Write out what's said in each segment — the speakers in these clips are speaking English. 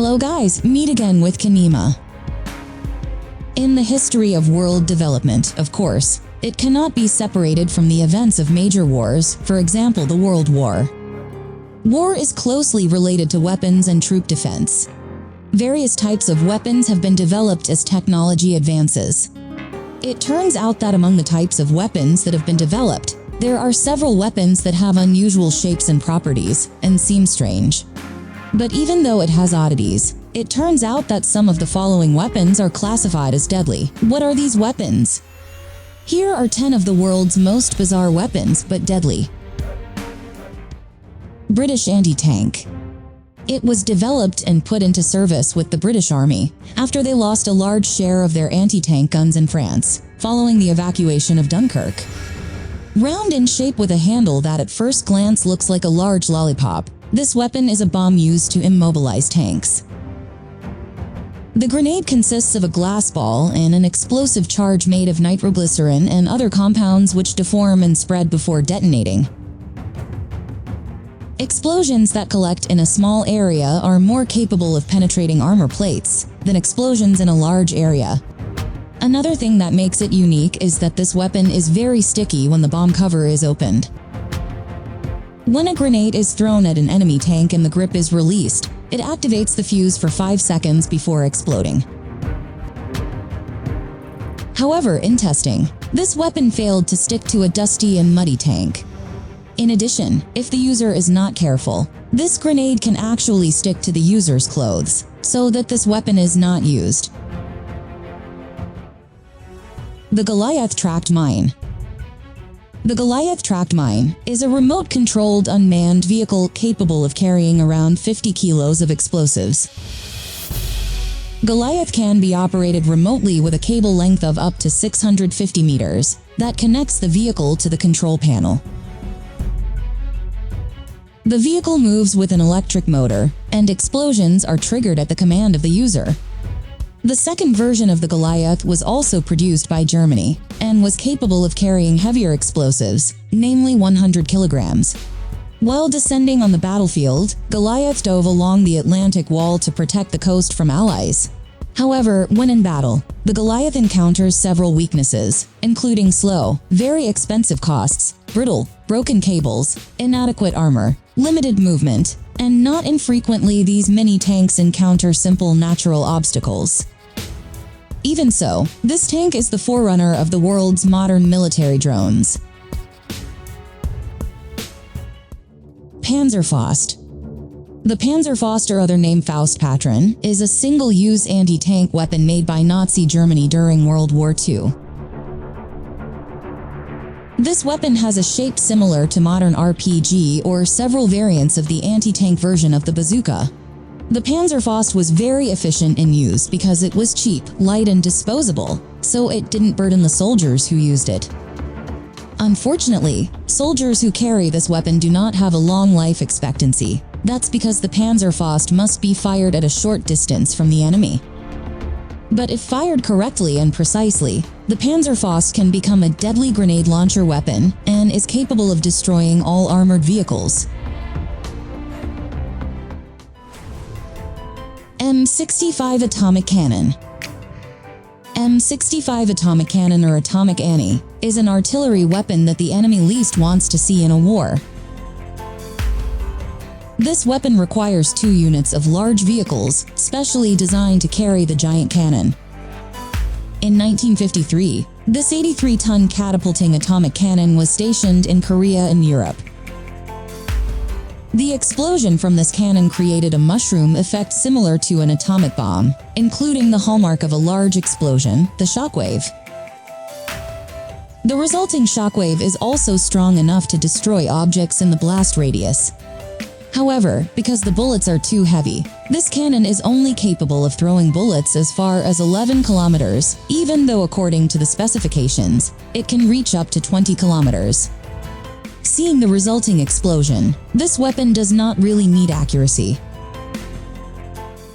Hello guys, meet again with Qinima. In the history of world development, of course, it cannot be separated from the events of major wars, for example the World War. War is closely related to weapons and troop defense. Various types of weapons have been developed as technology advances. It turns out that among the types of weapons that have been developed, there are several weapons that have unusual shapes and properties, and seem strange. But even though it has oddities, it turns out that some of the following weapons are classified as deadly. What are these weapons? Here are 10 of the world's most bizarre weapons, but deadly. British anti-tank. It was developed and put into service with the British Army after they lost a large share of their anti-tank guns in France, following the evacuation of Dunkirk. Round in shape with a handle that at first glance looks like a large lollipop, this weapon is a bomb used to immobilize tanks. The grenade consists of a glass ball and an explosive charge made of nitroglycerin and other compounds which deform and spread before detonating. Explosions that collect in a small area are more capable of penetrating armor plates than explosions in a large area. Another thing that makes it unique is that this weapon is very sticky when the bomb cover is opened. When a grenade is thrown at an enemy tank and the grip is released, it activates the fuse for 5 seconds before exploding. However, in testing, this weapon failed to stick to a dusty and muddy tank. In addition, if the user is not careful, this grenade can actually stick to the user's clothes, so that this weapon is not used. The Goliath Tracked Mine. The Goliath Tracked Mine is a remote-controlled unmanned vehicle capable of carrying around 50 kilos of explosives. Goliath can be operated remotely with a cable length of up to 650 meters that connects the vehicle to the control panel. The vehicle moves with an electric motor, and explosions are triggered at the command of the user. The second version of the Goliath was also produced by Germany, and was capable of carrying heavier explosives, namely 100 kilograms. While descending on the battlefield, Goliath dove along the Atlantic Wall to protect the coast from allies. However, when in battle, the Goliath encounters several weaknesses, including slow, very expensive costs, brittle, broken cables, inadequate armor, limited movement, and not infrequently these mini tanks encounter simple natural obstacles. Even so, this tank is the forerunner of the world's modern military drones. Panzerfaust. The Panzerfaust, or other name Faust Patron, is a single-use anti-tank weapon made by Nazi Germany during World War II. This weapon has a shape similar to modern RPG or several variants of the anti-tank version of the bazooka. The Panzerfaust was very efficient in use because it was cheap, light, and disposable, so it didn't burden the soldiers who used it. Unfortunately, soldiers who carry this weapon do not have a long life expectancy. That's because the Panzerfaust must be fired at a short distance from the enemy. But if fired correctly and precisely, the Panzerfaust can become a deadly grenade launcher weapon and is capable of destroying all armored vehicles. M65 Atomic Cannon. M65 Atomic Cannon, or Atomic Annie, is an artillery weapon that the enemy least wants to see in a war. This weapon requires 2 units of large vehicles, specially designed to carry the giant cannon. In 1953, this 83-ton catapulting atomic cannon was stationed in Korea and Europe. The explosion from this cannon created a mushroom effect similar to an atomic bomb, including the hallmark of a large explosion, the shockwave. The resulting shockwave is also strong enough to destroy objects in the blast radius. However, because the bullets are too heavy, this cannon is only capable of throwing bullets as far as 11 kilometers, even though according to the specifications, it can reach up to 20 kilometers. Seeing the resulting explosion, this weapon does not really need accuracy.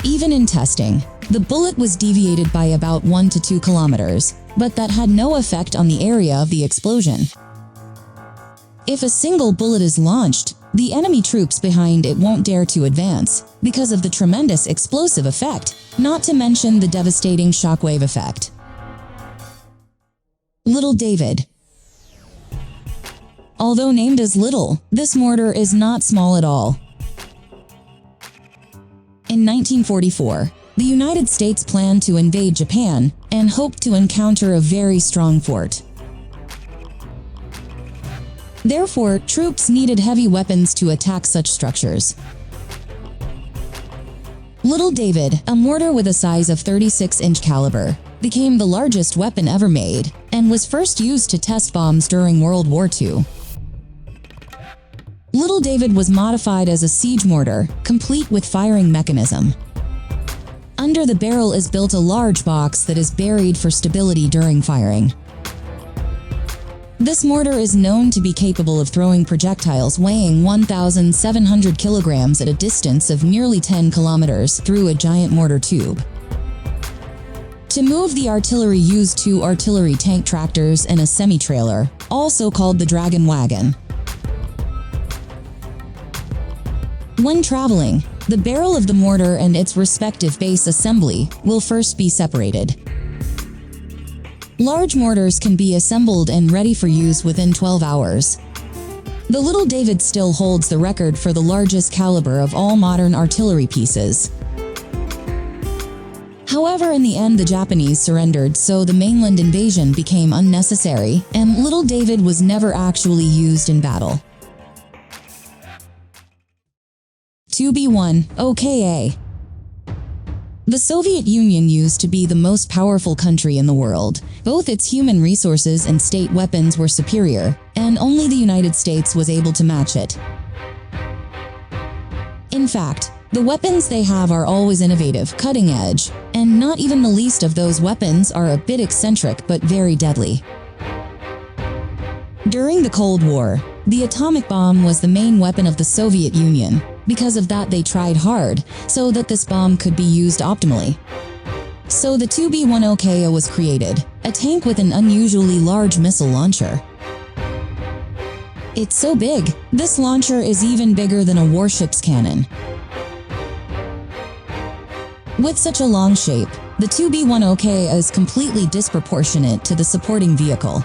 Even in testing, the bullet was deviated by about 1 to 2 kilometers, but that had no effect on the area of the explosion. If a single bullet is launched, the enemy troops behind it won't dare to advance because of the tremendous explosive effect, not to mention the devastating shockwave effect. Little David. Although named as Little, this mortar is not small at all. In 1944, the United States planned to invade Japan and hoped to encounter a very strong fort. Therefore, troops needed heavy weapons to attack such structures. Little David, a mortar with a size of 36-inch caliber, became the largest weapon ever made and was first used to test bombs during World War II. Little David was modified as a siege mortar, complete with firing mechanism. Under the barrel is built a large box that is buried for stability during firing. This mortar is known to be capable of throwing projectiles weighing 1,700 kilograms at a distance of nearly 10 kilometers through a giant mortar tube. To move the artillery used 2 artillery tank tractors and a semi-trailer, also called the Dragon Wagon. When traveling, the barrel of the mortar and its respective base assembly will first be separated. Large mortars can be assembled and ready for use within 12 hours. The Little David still holds the record for the largest caliber of all modern artillery pieces. However, in the end the Japanese surrendered, so the mainland invasion became unnecessary, and Little David was never actually used in battle. 2B1 OKA. The Soviet Union used to be the most powerful country in the world. Both its human resources and state weapons were superior, and only the United States was able to match it. In fact, the weapons they have are always innovative, cutting edge, and not even the least of those weapons are a bit eccentric but very deadly. During the Cold War, the atomic bomb was the main weapon of the Soviet Union. Because of that, they tried hard so that this bomb could be used optimally. So the 2B1 OKA was created, a tank with an unusually large missile launcher. It's so big, this launcher is even bigger than a warship's cannon. With such a long shape, the 2B1 OKA is completely disproportionate to the supporting vehicle.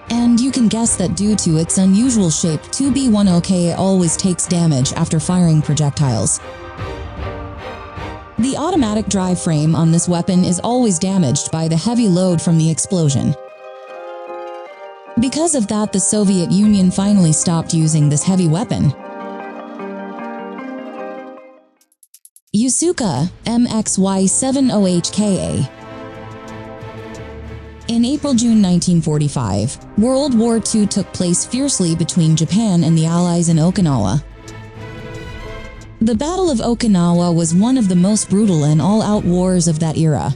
And you can guess that due to its unusual shape, 2B1 OKA always takes damage after firing projectiles. The automatic drive frame on this weapon is always damaged by the heavy load from the explosion. Because of that, the Soviet Union finally stopped using this heavy weapon. Yasuka MXY70HKA. In April-June 1945, World War II took place fiercely between Japan and the Allies in Okinawa. The Battle of Okinawa was one of the most brutal and all-out wars of that era.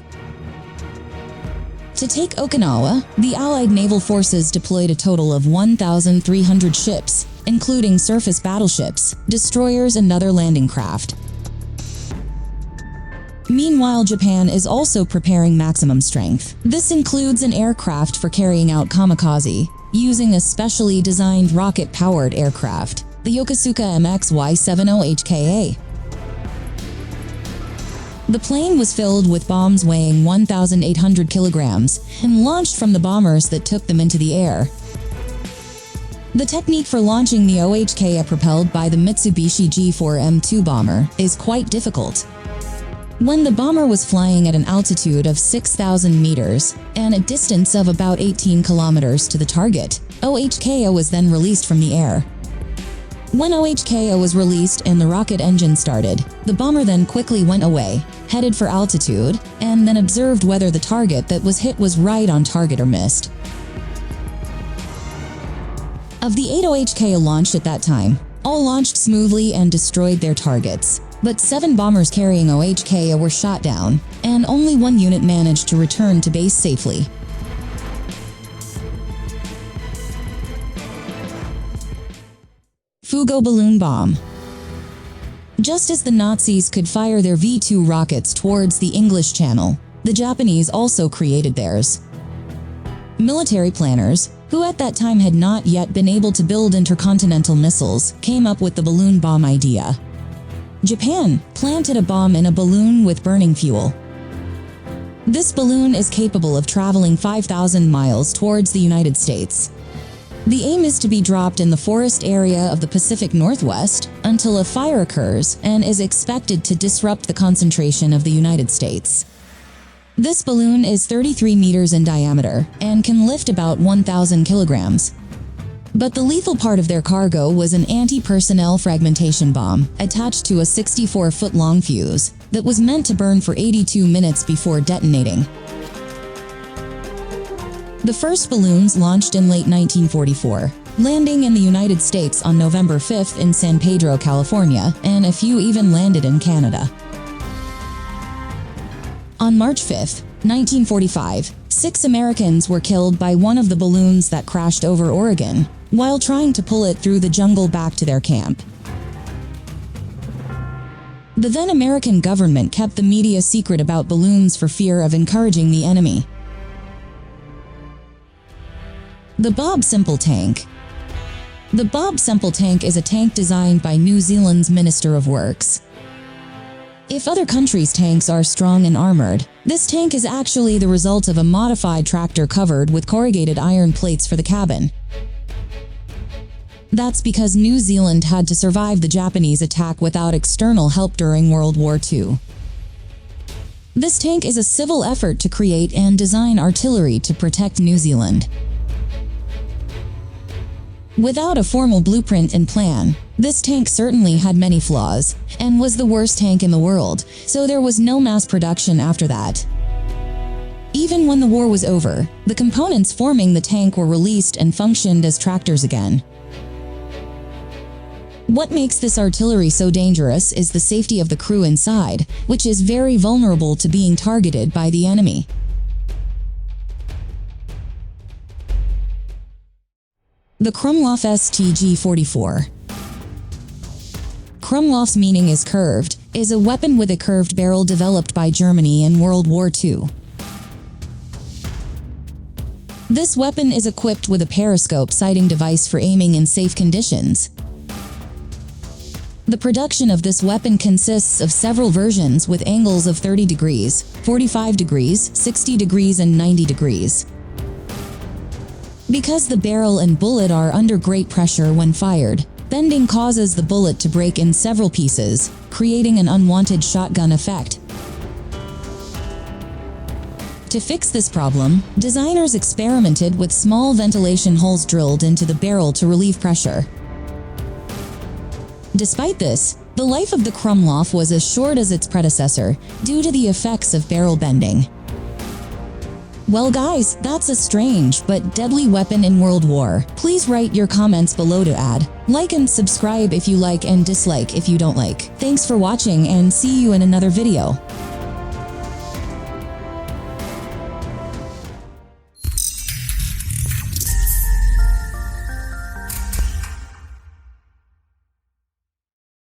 To take Okinawa, the Allied naval forces deployed a total of 1,300 ships, including surface battleships, destroyers, and other landing craft. Meanwhile, Japan is also preparing maximum strength. This includes an aircraft for carrying out kamikaze, using a specially designed rocket-powered aircraft, the Yokosuka MXY70HKA. The plane was filled with bombs weighing 1,800 kilograms and launched from the bombers that took them into the air. The technique for launching the OHKA propelled by the Mitsubishi G4M2 bomber is quite difficult. When the bomber was flying at an altitude of 6,000 meters and a distance of about 18 kilometers to the target, OHKA was then released from the air. When OHKA was released and the rocket engine started, the bomber then quickly went away, headed for altitude, and then observed whether the target that was hit was right on target or missed. Of the 8 OHKA launched at that time, all launched smoothly and destroyed their targets. But 7 bombers carrying OHKA were shot down, and only 1 unit managed to return to base safely. Fugo balloon bomb. Just as the Nazis could fire their V-2 rockets towards the English Channel, the Japanese also created theirs. Military planners, who at that time had not yet been able to build intercontinental missiles, came up with the balloon bomb idea. Japan planted a bomb in a balloon with burning fuel. This balloon is capable of traveling 5,000 miles towards the United States. The aim is to be dropped in the forest area of the Pacific Northwest until a fire occurs and is expected to disrupt the concentration of the United States. This balloon is 33 meters in diameter and can lift about 1,000 kilograms. But the lethal part of their cargo was an anti-personnel fragmentation bomb attached to a 64-foot-long fuse that was meant to burn for 82 minutes before detonating. The first balloons launched in late 1944, landing in the United States on November 5th in San Pedro, California, and a few even landed in Canada. On March 5, 1945, 6 Americans were killed by one of the balloons that crashed over Oregon while trying to pull it through the jungle back to their camp. The then American government kept the media secret about balloons for fear of encouraging the enemy. The Bob Simple Tank. The Bob Simple Tank is a tank designed by New Zealand's Minister of Works. If other countries' tanks are strong and armored, this tank is actually the result of a modified tractor covered with corrugated iron plates for the cabin. That's because New Zealand had to survive the Japanese attack without external help during World War II. This tank is a civil effort to create and design artillery to protect New Zealand. Without a formal blueprint and plan, this tank certainly had many flaws and was the worst tank in the world, so there was no mass production after that. Even when the war was over, the components forming the tank were released and functioned as tractors again. What makes this artillery so dangerous is the safety of the crew inside, which is very vulnerable to being targeted by the enemy. The Krumlov STG-44. Krumlov's meaning is curved, is a weapon with a curved barrel developed by Germany in World War II. This weapon is equipped with a periscope sighting device for aiming in safe conditions. The production of this weapon consists of several versions with angles of 30 degrees, 45 degrees, 60 degrees, and 90 degrees. Because the barrel and bullet are under great pressure when fired, bending causes the bullet to break in several pieces, creating an unwanted shotgun effect. To fix this problem, designers experimented with small ventilation holes drilled into the barrel to relieve pressure. Despite this, the life of the Krumlov was as short as its predecessor due to the effects of barrel bending. Well guys, that's a strange but deadly weapon in World War. Please write your comments below to add. Like and subscribe if you like and dislike if you don't like. Thanks for watching and see you in another video.